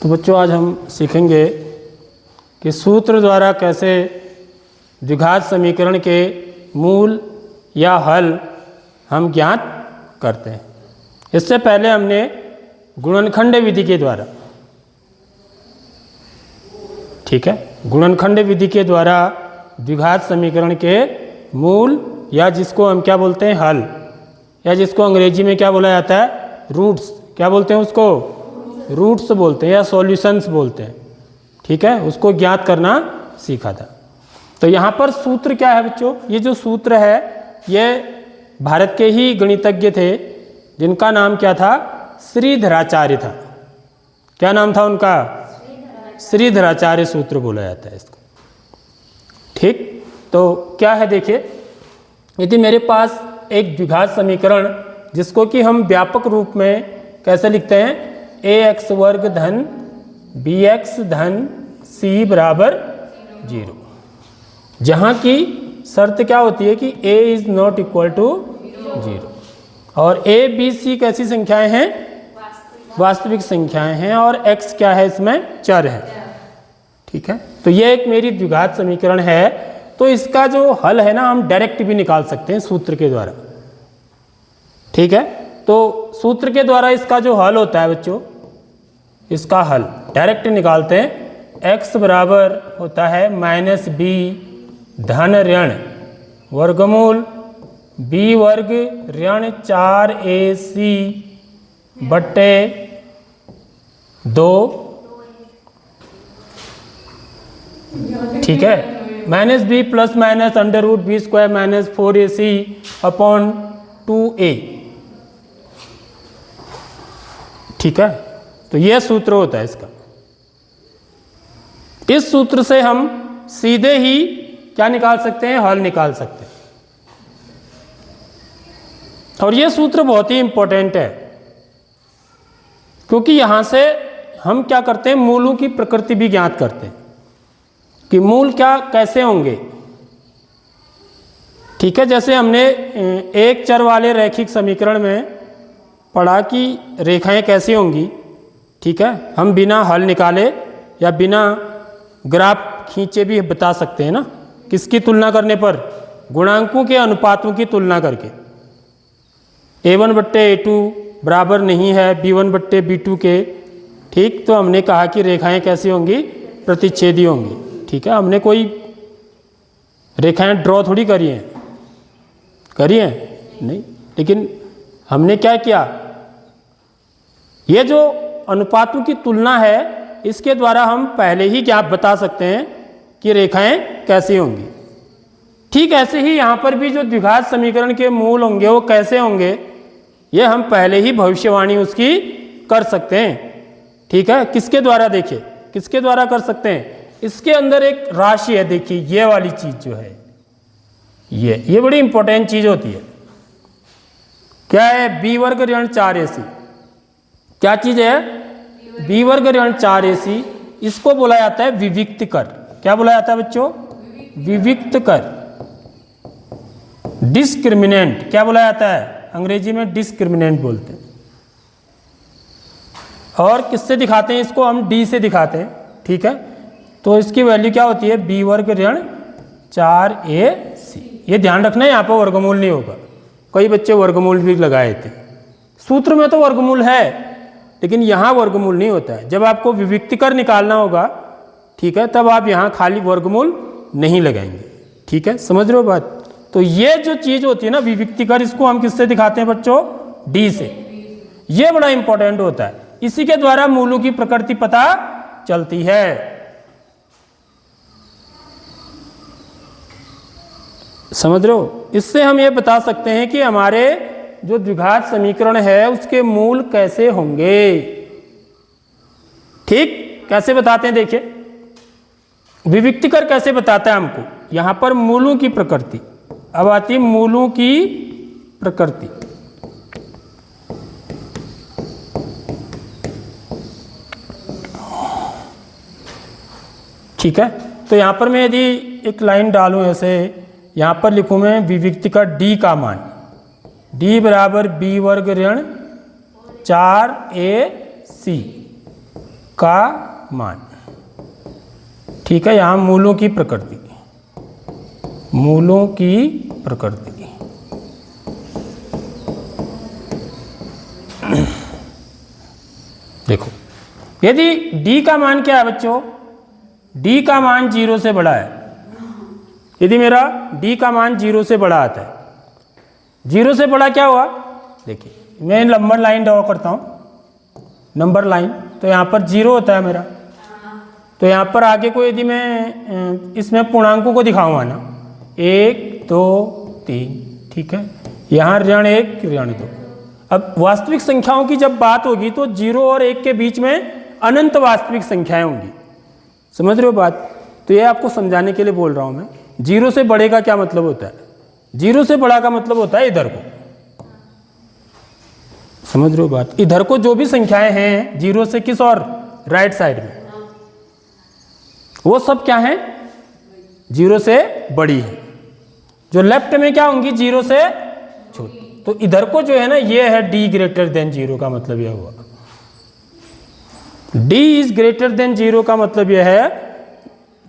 तो बच्चों आज हम सीखेंगे कि सूत्र द्वारा कैसे द्विघात समीकरण के मूल या हल हम ज्ञात करते हैं। इससे पहले हमने गुणनखंड विधि के द्वारा, ठीक है, गुणनखंड विधि के द्वारा द्विघात समीकरण के मूल या जिसको हम क्या बोलते हैं हल, या जिसको अंग्रेजी में क्या बोला जाता है रूट्स, क्या बोलते हैं उसको रूट्स बोलते हैं या सॉल्यूशंस बोलते हैं, ठीक है, उसको ज्ञात करना सीखा था। तो यहाँ पर सूत्र क्या है बच्चों, ये जो सूत्र है ये भारत के ही गणितज्ञ थे जिनका नाम क्या था, श्रीधराचार्य था। क्या नाम था उनका, श्रीधराचार्य सूत्र बोला जाता है इसको, ठीक। तो क्या है देखिए, यदि मेरे पास एक द्विघात समीकरण जिसको कि हम व्यापक रूप में कैसे लिखते हैं, ax वर्ग धन bx धन c बराबर 0, जहाँ की शर्त क्या होती है कि a is not equal to 0 और a b c कैसी संख्याएं हैं, वास्तविक संख्याएं हैं और x क्या है इसमें चर है, ठीक है। तो ये एक मेरी द्विघात समीकरण है। तो इसका जो हल है ना हम डायरेक्ट भी निकाल सकते हैं सूत्र के द्वारा, ठीक है। तो सूत्र के द्वारा इसका जो हल होता है बच्चों, इसका हल डायरेक्ट निकालते हैं। x बराबर होता है माइनस बी धन ऋण वर्गमूल b वर्ग ऋण 4ac बट्टे 2, ठीक है, minus b plus minus under root b square minus 4ac upon 2a, ठीक है। तो यह सूत्र होता है इसका। इस सूत्र से हम सीधे ही क्या निकाल सकते हैं, हल निकाल सकते हैं। और यह सूत्र बहुत ही इंपॉर्टेंट है क्योंकि यहां से हम क्या करते हैं, मूलों की प्रकृति भी ज्ञात करते हैं कि मूल क्या कैसे होंगे, ठीक है। जैसे हमने एक चर वाले रैखिक समीकरण में पढ़ा कि रेखाएं कैसी होंगी, ठीक है, हम बिना हल निकाले या बिना ग्राफ खींचे भी बता सकते हैं ना, किसकी तुलना करने पर, गुणांकों के अनुपातों की तुलना करके। a1 बट्टे a2 बराबर नहीं है b1 बट्टे b2 के, ठीक। तो हमने कहा कि रेखाएं कैसी होंगी, प्रतिच्छेदी होंगी, ठीक है। हमने कोई रेखाएं ड्रॉ थोड़ी करी हैं नहीं, लेकिन हमने क्या किया, ये जो अनुपातों की तुलना है इसके द्वारा हम पहले ही क्या बता सकते हैं कि रेखाएं कैसी होंगी। ठीक ऐसे ही यहाँ पर भी जो द्विघात समीकरण के मूल होंगे वो कैसे होंगे, ये हम पहले ही भविष्यवाणी उसकी कर सकते हैं, ठीक है। किसके द्वारा, देखिए किसके द्वारा कर सकते हैं, इसके अंदर एक राशि है, देखिए ये वाली चीज जो है, ये बड़ी इंपॉर्टेंट चीज होती है। क्या है, b वर्ग ऋण 4ac, क्या चीज है, b वर्ग ऋण 4ac, इसको बोला जाता है विविक्त कर। क्या बोला जाता है बच्चों, विविक्त कर, डिस्क्रिमिनेंट, क्या बोला जाता है, अंग्रेजी में डिस्क्रिमिनेंट बोलते हैं। और किससे दिखाते हैं इसको, हम d से दिखाते हैं, ठीक है। तो इसकी वैल्यू क्या होती है, b वर्ग ऋण 4ac। ये ध्यान रखना है यहाँ पर वर्गमूल नहीं होगा, कई बच्चे वर्गमूल भी लगाए थे। सूत्र में तो वर्गमूल है लेकिन यहाँ वर्गमूल नहीं होता है। जब आपको विविक्तिकर निकालना होगा, ठीक है, तब आप यहाँ खाली वर्गमूल नहीं लगाएंगे, ठीक है, समझ रहे हो बात। तो ये जो चीज होती है ना विविक्तिकर, इसको हम किससे दिखाते हैं बच्चों, डी से। ये बड़ा इंपॉर्टेंट होता है, इसी के द्वारा मूलों की प्रकृति पता चलती है। समझ रहे हो, इससे हम ये बता सकते हैं कि हमारे जो द्विघात समीकरण है उसके मूल कैसे होंगे, ठीक। कैसे बताते हैं, देखिए विविक्तिकर कैसे बताता है हमको, यहां पर मूलों की प्रकृति। अब आती है मूलों की प्रकृति, ठीक है। तो यहां पर मैं यदि एक लाइन डालूं ऐसे, यहां पर लिखूं मैं विविक्तिकर d का मान, d बराबर b वर्ग ऋण 4ac, का मान। ठीक है, यहाँ मूलों की प्रकृति, मूलों की प्रकृति। देखो यदि d का मान क्या है बच्चों, d का मान 0 से बड़ा है। यदि मेरा d का मान 0 से बड़ा आता है, 0 से बड़ा क्या हुआ, देखिए मैं नंबर लाइन ड्रॉ करता हूँ, नंबर लाइन, तो यहाँ पर 0 होता है मेरा, तो यहाँ पर आगे को यदि मैं इसमें पूर्णांकों को दिखाऊंगा ना, 1 2 3, ठीक है, यहाँ ऋण 1 ऋण 2। अब वास्तविक संख्याओं की जब बात होगी तो 0 और 1 के बीच में अनंत वास्तविक संख्याएं होंगी। समझ रहे हो बात? तो ये आपको समझाने के लिए बोल रहा हूँ मैं। 0 से बड़े का क्या मतलब होता है, 0 से बड़ा का मतलब होता है इधर को, समझ रहे हो बात? इधर को जो भी संख्याएं हैं 0 से किस और राइट साइड में, वो सब क्या है, 0 से बड़ी है। जो लेफ्ट में क्या होंगी, 0 से छोटी। तो इधर को जो है ना, ये है d ग्रेटर देन 0 का मतलब यह हुआ। d इज ग्रेटर देन 0 का मतलब यह है,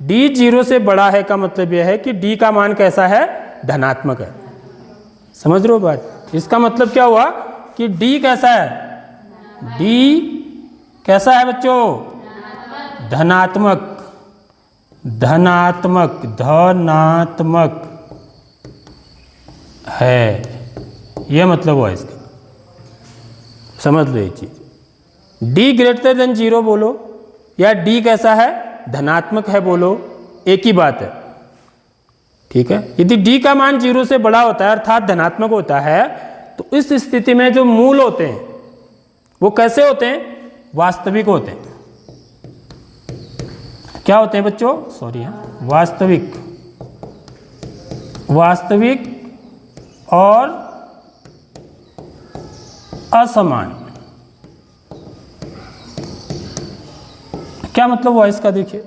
d 0 से बड़ा है का मतलब यह है कि d का मान कैसा है, धनात्मक है। समझ रहे हो बात? इसका मतलब क्या हुआ कि d कैसा है, d कैसा है बच्चों, धनात्मक, धनात्मक, धनात्मक है, यह मतलब हुआ इसका। समझ लो ये चीज, d ग्रेटर देन 0 बोलो या d कैसा है, धनात्मक है बोलो, एक ही बात है। ठीक है, यदि d का मान 0 से बड़ा होता है अर्थात धनात्मक होता है, तो इस स्थिति में जो मूल होते हैं वो कैसे होते हैं, वास्तविक होते हैं। क्या होते हैं बच्चों, सॉरी, वास्तविक, वास्तविक और असमान। क्या मतलब हुआ इसका, देखिए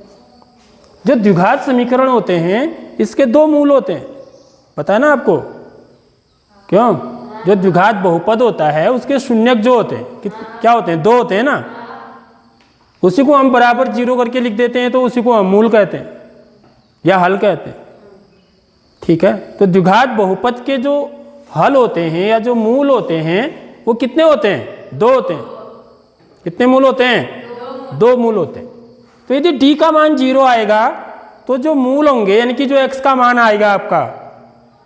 जो द्विघात समीकरण होते हैं इसके दो मूल होते हैं, पता है ना आपको, क्यों? जो द्विघात बहुपद होता है उसके शून्यक जो होते हैं क्या होते हैं, 2 होते हैं ना, उसी को हम बराबर 0 करके लिख देते हैं, तो उसी को हम मूल कहते हैं या हल कहते हैं। ठीक है, तो द्विघात बहुपद के जो हल होते हैं या जो मूल होते हैं वो कितने होते हैं, 2 होते हैं। कितने मूल होते हैं, 2 मूल होते हैं। तो यदि d का मान 0 आएगा तो जो मूल होंगे यानी कि जो x का मान आएगा आपका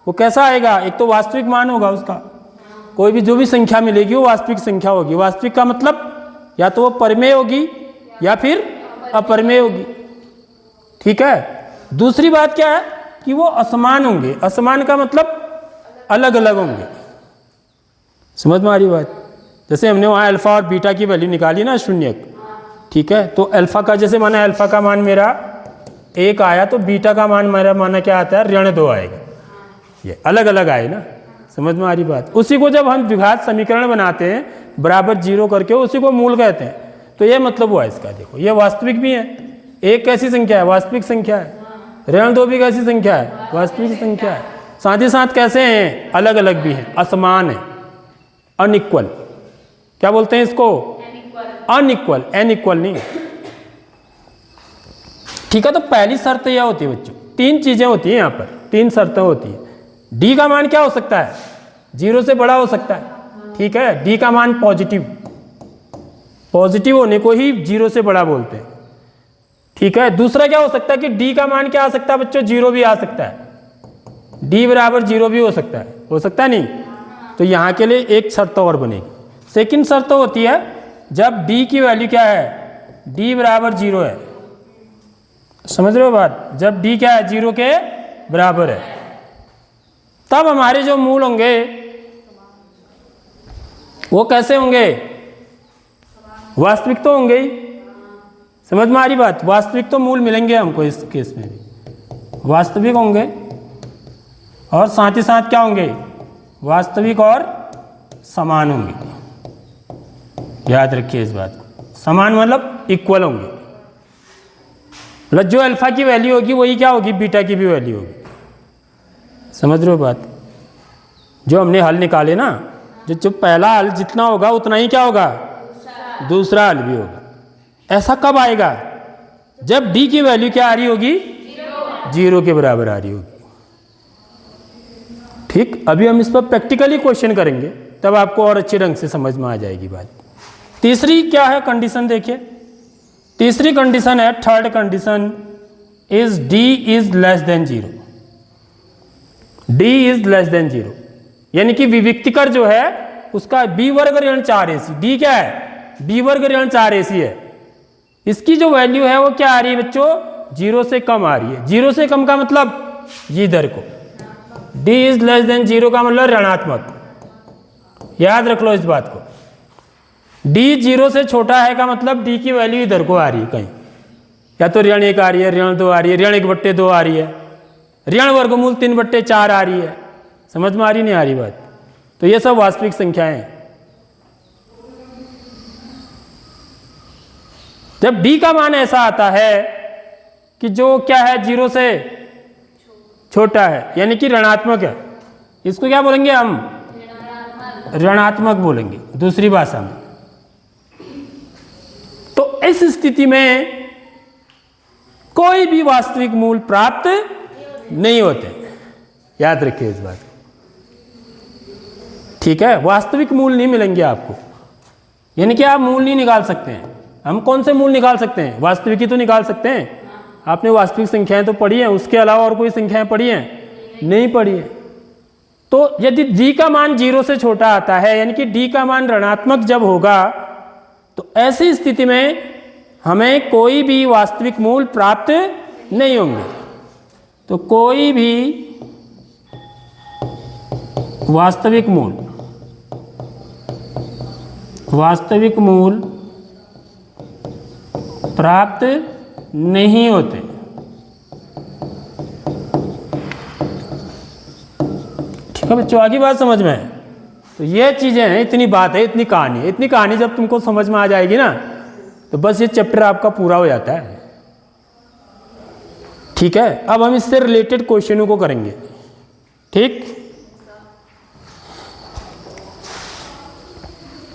वो कैसा आएगा, एक तो वास्तविक मान होगा उसका, कोई भी जो भी संख्या मिलेगी वो वास्तविक संख्या होगी। वास्तविक का मतलब या तो वो परिमेय होगी या फिर अपरिमेय होगी। ठीक है, दूसरी बात क्या है कि वो असमान होंगे। असमान का मतलब अलग अलग होंगे। समझ में आ रही बात? जैसे हमने वहाँ अल्फा और बीटा की वैल्यू निकाली ना, शून्यक, ठीक है, तो अल्फा का जैसे माना, अल्फा का मान मेरा 1 आया तो बीटा का मान मेरा माना क्या आता है, ऋण 2 आएगा। ये अलग अलग आए ना, समझ में आ रही बात? उसी को जब हम द्विघात समीकरण बनाते हैं बराबर 0 करके, उसी को मूल कहते हैं। तो ये मतलब हुआ इसका। देखो ये वास्तविक भी है, 1 कैसी संख्या है, वास्तविक संख्या है, ऋण 2 भी कैसी संख्या है, वास्तविक संख्या है। साथ ही साथ कैसे हैं, अलग अलग भी हैं, असमान है, अनइक्वल। क्या बोलते हैं इसको, अनइक्वल, एनइक्वल नहीं। ठीक है, तो पहली शर्त यह होती है बच्चों, 3 चीजें होती हैं यहाँ पर, 3 शर्तें होती हैं। d का मान क्या हो सकता है, 0 से बड़ा हो सकता है। ठीक है, d का मान पॉजिटिव, पॉजिटिव होने को ही 0 से बड़ा बोलते हैं। ठीक है, दूसरा क्या हो सकता है कि d का मान क्या आ सकता है बच्चों, 0 भी आ सकता है, d बराबर 0 भी हो सकता है नहीं? तो यहाँ के लिए एक शर्त और बनेगी। सेकंड शर्त होती है जब d की वैल्यू क्या है, d बराबर 0 है। समझ रहे हो बात? जब d क्या है, 0 के बराबर है, तब हमारे जो मूल होंगे वो कैसे होंगे, वास्तविक तो होंगे ही। समझ में आ रही बात? वास्तविक तो मूल मिलेंगे हमको इस केस में भी, वास्तविक होंगे और साथ ही साथ क्या होंगे, वास्तविक और समान होंगे। याद रखिए इस बात को, समान मतलब इक्वल होंगे। मतलब जो अल्फा की वैल्यू होगी वही क्या होगी, बीटा की भी वैल्यू होगी। समझ रहे हो बात? जो हमने हल निकाले ना, जो पहला हल जितना होगा उतना ही क्या होगा, दूसरा हल भी होगा। ऐसा कब आएगा? जब डी की वैल्यू क्या आ रही होगी? 0 के बराबर आ रही होगी। ठीक, अभी हम इस पर प्रैक्टिकली क्वेश्चन करेंगे, तब आपको और अच्छे ढंग से समझ में आ जाएगी बात। तीसरी क्या है कंडीशन, देखिए तीसरी कंडीशन है, third condition is D is less than 0। D is less than 0 यानी कि विविक्तिकर जो है उसका b वर्ग ऋण 4ac, डी क्या है? b वर्ग ऋण 4ac है। इसकी जो वैल्यू है वो क्या आ रही है बच्चों? 0 से कम आ रही है। 0 से कम का मतलब ये इधर को, d इज लेस देन 0 का मतलब ऋणात्मक। याद रख लो इस बात को। d 0 से छोटा है का मतलब d की वैल्यू इधर को आ रही है कहीं, या तो ऋण 1 आ रही है, ऋण 2 आ रही है, ऋण 1/2 आ रही है, ऋण वर्गमूल 3/4 आ रही है। समझ में आ रही नहीं आ रही बात? तो ये सब वास्तविक संख्याएं हैं। जब d का मान ऐसा आता है कि जो क्या है 0 से छोटा है यानी कि ऋणात्मक है, इसको क्या बोलेंगे हम? ऋणात्मक बोलेंगे दूसरी भाषा में। तो इस स्थिति में कोई भी वास्तविक मूल प्राप्त नहीं होते। याद रखिए इस बात को, ठीक है? वास्तविक मूल नहीं मिलेंगे आपको, यानी कि आप मूल नहीं निकाल सकते हैं। हम कौन से मूल निकाल सकते हैं? वास्तविक ही तो निकाल सकते हैं। आपने वास्तविक संख्याएं तो पढ़ी हैं, उसके अलावा और कोई संख्याएं पढ़ी हैं? नहीं पढ़ी है। तो यदि d का मान 0 से छोटा आता है यानी कि d का मान ऋणात्मक जब होगा, तो ऐसी स्थिति में हमें कोई भी वास्तविक मूल प्राप्त नहीं होंगे। तो कोई भी वास्तविक मूल प्राप्त नहीं होते। ठीक है बच्चों, आगे बात समझ में है? तो ये चीजें हैं, इतनी बात है, इतनी कहानी है। इतनी कहानी जब तुमको समझ में आ जाएगी ना, तो बस ये चैप्टर आपका पूरा हो जाता है। ठीक है, अब हम इससे रिलेटेड क्वेश्चनों को करेंगे। ठीक।